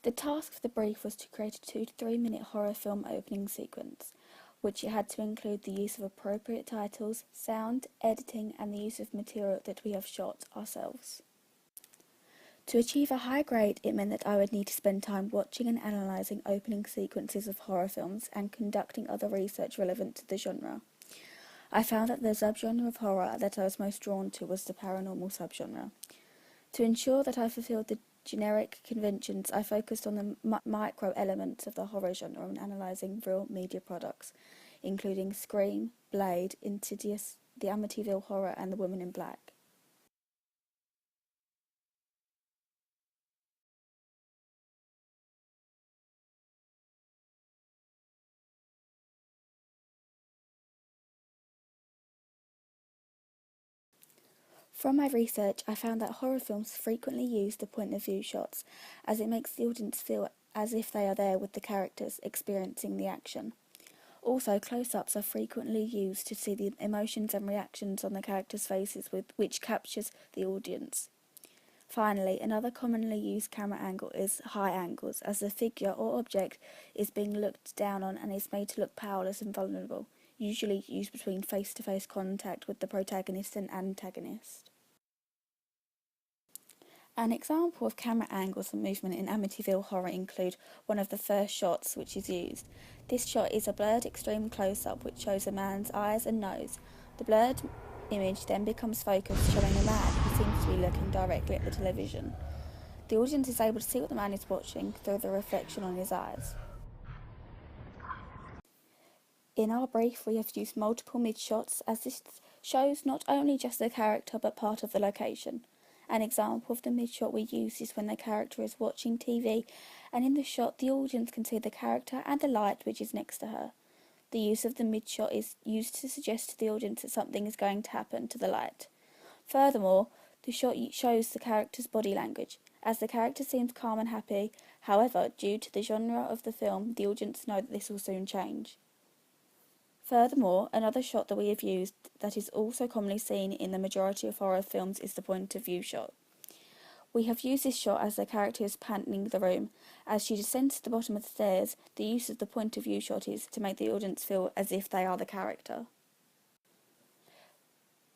The task of the brief was to create a 2 to 3 minute horror film opening sequence, which it had to include the use of appropriate titles, sound, editing, and the use of material that we have shot ourselves. To achieve a high grade, it meant that I would need to spend time watching and analysing opening sequences of horror films and conducting other research relevant to the genre. I found that the subgenre of horror that I was most drawn to was the paranormal subgenre. To ensure that I fulfilled the generic conventions, I focused on the micro elements of the horror genre and analysing real media products, including Scream, Blade, Insidious, The Amityville Horror, and The Woman in Black. From my research, I found that horror films frequently use the point of view shots, as it makes the audience feel as if they are there with the characters experiencing the action. Also, close-ups are frequently used to see the emotions and reactions on the characters' faces, which captures the audience. Finally, another commonly used camera angle is high angles, as the figure or object is being looked down on and is made to look powerless and vulnerable, usually used between face-to-face contact with the protagonist and antagonist. An example of camera angles and movement in Amityville Horror include one of the first shots which is used. This shot is a blurred extreme close-up which shows a man's eyes and nose. The blurred image then becomes focused, showing a man who seems to be looking directly at the television. The audience is able to see what the man is watching through the reflection on his eyes. In our brief, we have used multiple mid-shots, as this shows not only just the character but part of the location. An example of the mid-shot we use is when the character is watching TV, and in the shot the audience can see the character and the light which is next to her. The use of the mid-shot is used to suggest to the audience that something is going to happen to the light. Furthermore, the shot shows the character's body language, as the character seems calm and happy. However, due to the genre of the film, the audience know that this will soon change. Furthermore, another shot that we have used that is also commonly seen in the majority of horror films is the point of view shot. We have used this shot as the character is panning the room. As she descends to the bottom of the stairs, the use of the point of view shot is to make the audience feel as if they are the character.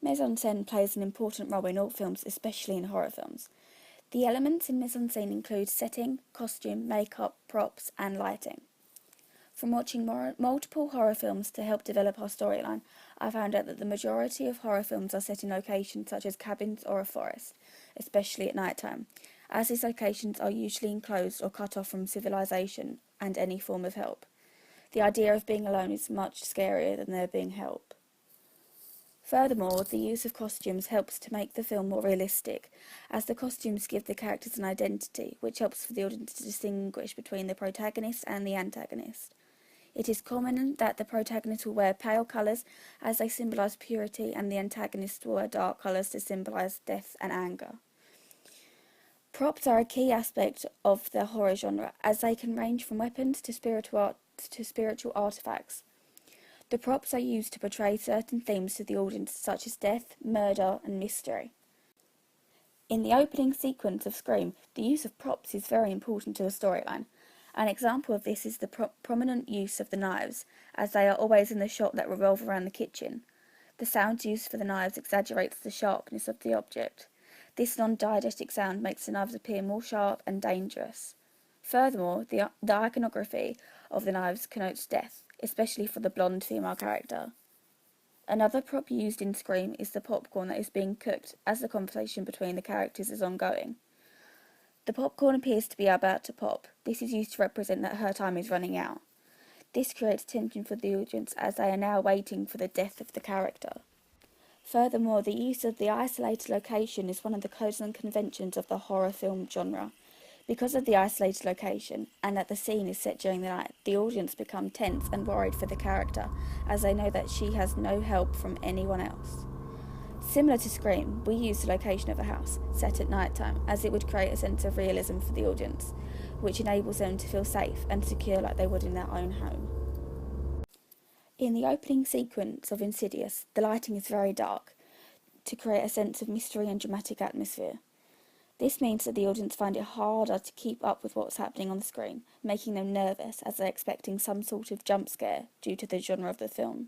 Mise-en-scène plays an important role in all films, especially in horror films. The elements in mise-en-scène include setting, costume, makeup, props, and lighting. From watching multiple horror films to help develop our storyline, I found out that the majority of horror films are set in locations such as cabins or a forest, especially at night time, as these locations are usually enclosed or cut off from civilization and any form of help. The idea of being alone is much scarier than there being help. Furthermore, the use of costumes helps to make the film more realistic, as the costumes give the characters an identity, which helps for the audience to distinguish between the protagonist and the antagonist. It is common that the protagonist will wear pale colours as they symbolise purity, and the antagonist will wear dark colours to symbolise death and anger. Props are a key aspect of the horror genre, as they can range from weapons to spiritual artefacts. The props are used to portray certain themes to the audience, such as death, murder, and mystery. In the opening sequence of Scream, the use of props is very important to the storyline. An example of this is the prominent use of the knives, as they are always in the shot that revolve around the kitchen. The sound used for the knives exaggerates the sharpness of the object. This non-diegetic sound makes the knives appear more sharp and dangerous. Furthermore, the iconography of the knives connotes death, especially for the blonde female character. Another prop used in Scream is the popcorn that is being cooked as the conversation between the characters is ongoing. The popcorn appears to be about to pop. This is used to represent that her time is running out. This creates tension for the audience as they are now waiting for the death of the character. Furthermore, the use of the isolated location is one of the codes and conventions of the horror film genre. Because of the isolated location, and that the scene is set during the night, the audience become tense and worried for the character, as they know that she has no help from anyone else. Similar to Scream, we use the location of a house, set at night time, as it would create a sense of realism for the audience, which enables them to feel safe and secure like they would in their own home. In the opening sequence of Insidious, the lighting is very dark, to create a sense of mystery and dramatic atmosphere. This means that the audience find it harder to keep up with what's happening on the screen, making them nervous as they're expecting some sort of jump scare due to the genre of the film.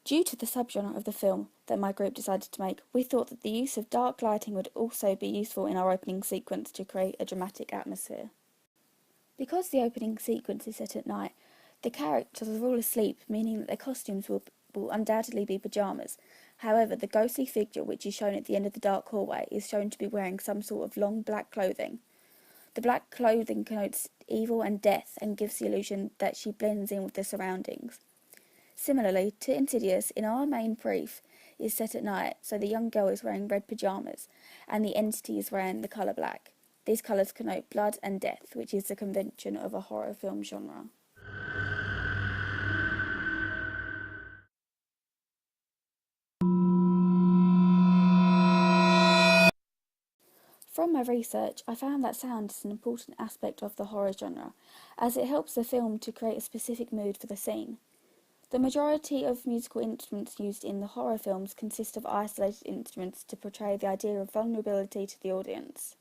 Due to the subgenre of the film that my group decided to make, we thought that the use of dark lighting would also be useful in our opening sequence to create a dramatic atmosphere. Because the opening sequence is set at night, the characters are all asleep, meaning that their costumes will undoubtedly be pyjamas. However, the ghostly figure, which is shown at the end of the dark hallway, is shown to be wearing some sort of long black clothing. The black clothing connotes evil and death and gives the illusion that she blends in with the surroundings. Similarly to Insidious, in our main brief is set at night, so the young girl is wearing red pyjamas, and the entity is wearing the colour black. These colours connote blood and death, which is the convention of a horror film genre. From my research, I found that sound is an important aspect of the horror genre, as it helps the film to create a specific mood for the scene. The majority of musical instruments used in the horror films consist of isolated instruments to portray the idea of vulnerability to the audience.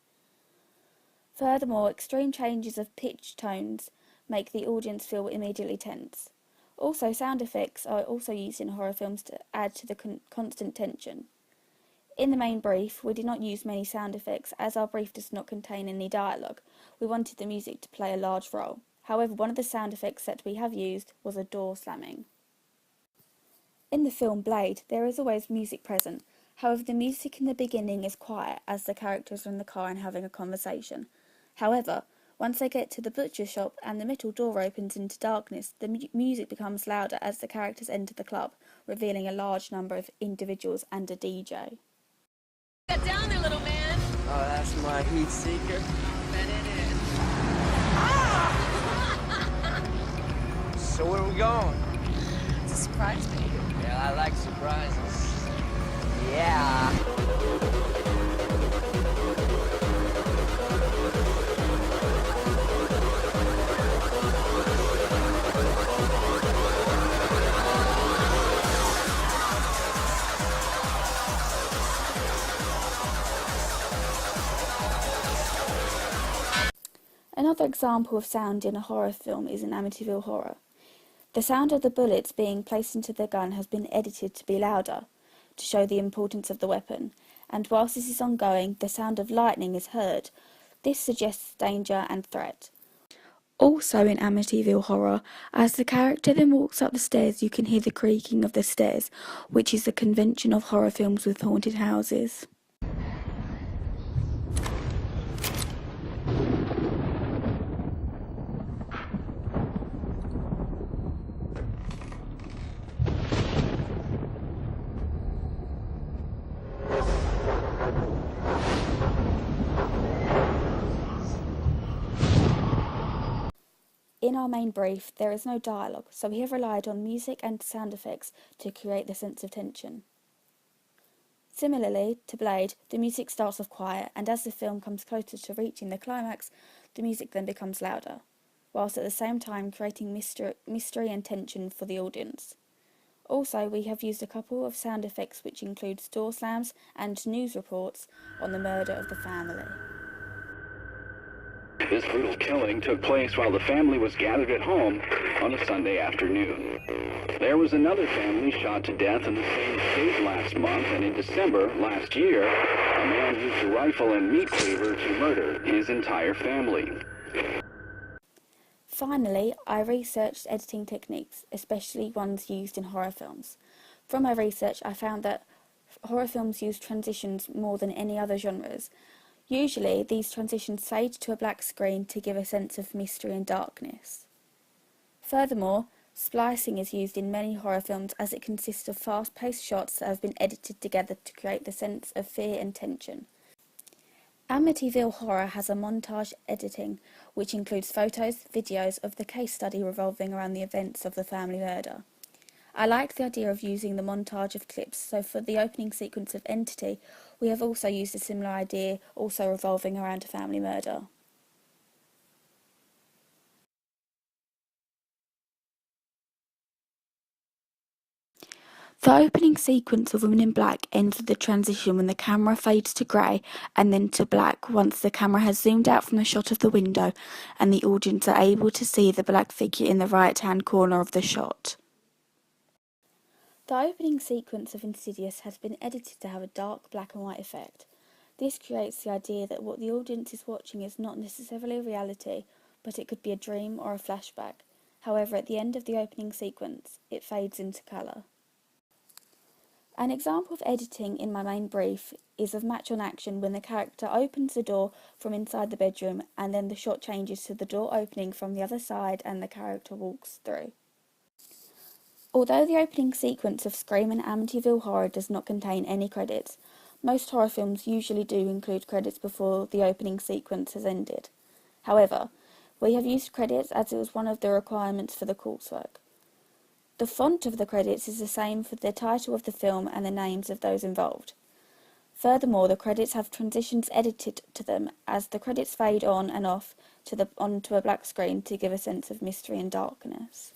Furthermore, extreme changes of pitch tones make the audience feel immediately tense. Also, sound effects are also used in horror films to add to the constant tension. In the main brief, we did not use many sound effects as our brief does not contain any dialogue. We wanted the music to play a large role. However, one of the sound effects that we have used was a door slamming. In the film Blade, there is always music present. However, the music in the beginning is quiet as the characters are in the car and having a conversation. However, once they get to the butcher shop and the metal door opens into darkness, the music becomes louder as the characters enter the club, revealing a large number of individuals and a DJ. Get down there, little man. Oh, that's my heat seeker. Bet it is. So where are we going? It's a surprise, baby. Yeah, I like surprises. Yeah. Another example of sound in a horror film is in Amityville Horror. The sound of the bullets being placed into the gun has been edited to be louder, to show the importance of the weapon, and whilst this is ongoing, the sound of lightning is heard. This suggests danger and threat. Also in Amityville Horror, as the character then walks up the stairs, you can hear the creaking of the stairs, which is the convention of horror films with haunted houses. In our main brief, there is no dialogue, so we have relied on music and sound effects to create the sense of tension. Similarly to Blade, the music starts off quiet, and as the film comes closer to reaching the climax, the music then becomes louder, whilst at the same time creating mystery and tension for the audience. Also, we have used a couple of sound effects which include door slams and news reports on the murder of the family. This brutal killing took place while the family was gathered at home on a Sunday afternoon. There was another family shot to death in the same state last month, and in December last year, a man used a rifle and meat cleaver to murder his entire family. Finally, I researched editing techniques, especially ones used in horror films. From my research, I found that horror films use transitions more than any other genres. Usually, these transitions fade to a black screen to give a sense of mystery and darkness. Furthermore, splicing is used in many horror films as it consists of fast-paced shots that have been edited together to create the sense of fear and tension. Amityville Horror has a montage editing, which includes photos, videos of the case study revolving around the events of the family murder. I like the idea of using the montage of clips, so for the opening sequence of Entity, we have also used a similar idea, also revolving around a family murder. The opening sequence of Women in Black ends with the transition when the camera fades to grey and then to black once the camera has zoomed out from the shot of the window and the audience are able to see the black figure in the right-hand corner of the shot. The opening sequence of Insidious has been edited to have a dark black and white effect. This creates the idea that what the audience is watching is not necessarily reality, but it could be a dream or a flashback. However, at the end of the opening sequence, it fades into colour. An example of editing in my main brief is of Match on Action when the character opens the door from inside the bedroom and then the shot changes to the door opening from the other side and the character walks through. Although the opening sequence of Scream and Amityville Horror does not contain any credits, most horror films usually do include credits before the opening sequence has ended. However, we have used credits as it was one of the requirements for the coursework. The font of the credits is the same for the title of the film and the names of those involved. Furthermore, the credits have transitions edited to them as the credits fade on and off onto a black screen to give a sense of mystery and darkness.